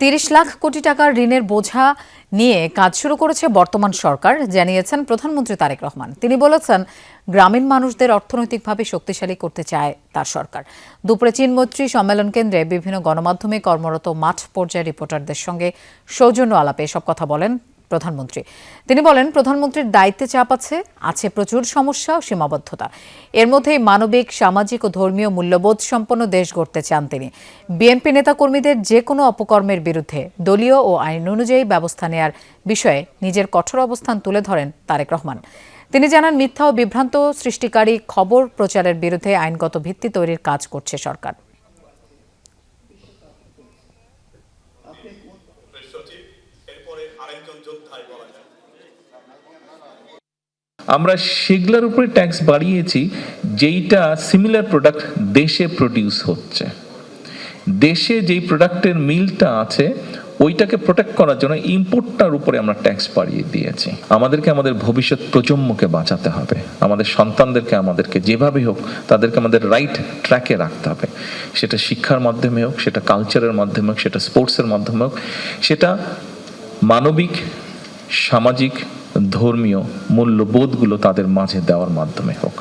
৩০ লাখ কোটি টাকার ঋণের বোঝা নিয়ে কাজ শুরু করেছে বর্তমান সরকার, জানিয়েছেন প্রধানমন্ত্রী তারেক রহমান। তিনি বলেছেন, গ্রামীণ মানুষদের অর্থনৈতিকভাবে শক্তিশালী করতে চায় তার সরকার। দুপুরে চীনমৈত্রী সম্মেলন কেন্দ্রে বিভিন্ন গণমাধ্যমে কর্মরত মাঠ পর্যায়ের রিপোর্টারদের সঙ্গে সৌজন্য আলাপে এসব কথা বলেন প্রধানমন্ত্রী। তিনি বলেন, প্রধানমন্ত্রীর দায়িত্বে চাপ আছে প্রচুর সমস্যা ও সীমাবদ্ধতা। এর মধ্যেই মানবিক, সামাজিক ও ধর্মীয় মূল্যবোধ সম্পন্ন দেশ গড়তে চান তিনি। বিএনপি নেতাকর্মীদের যে কোনো অপকর্মের বিরুদ্ধে দলীয় ও আইন অনুযায়ী ব্যবস্থা নেয়ার বিষয়ে নিজের কঠোর অবস্থান তুলে ধরেন তারেক রহমান। তিনি জানান, মিথ্যা ও বিভ্রান্ত সৃষ্টিকারী খবর প্রচারের বিরুদ্ধে আইনগত ভিত্তি তৈরির কাজ করছে সরকার। আমরা সেগুলোর উপরে ট্যাক্স বাড়িয়েছি যেইটা সিমিলার প্রোডাক্ট দেশে প্রডিউস হচ্ছে। দেশে যেই প্রোডাক্টের মিলটা আছে ওইটাকে প্রোটেক্ট করার জন্য ইম্পোর্টটার উপরে আমরা ট্যাক্স বাড়িয়ে দিয়েছি। আমাদেরকে আমাদের ভবিষ্যৎ প্রজন্মকে বাঁচাতে হবে, আমাদের সন্তানদেরকে আমাদেরকে যেভাবে হোক তাদেরকে আমাদের রাইট ট্র্যাকে রাখতে হবে। সেটা শিক্ষার মাধ্যমে হোক, সেটা কালচারের মাধ্যমে হোক, সেটা স্পোর্টসের মাধ্যমে হোক, সেটা মানবিক, সামাজিক, ধর্মীয় মূল্যবোধগুলো তাদের মাঝে দেওয়ার মাধ্যমে হোক।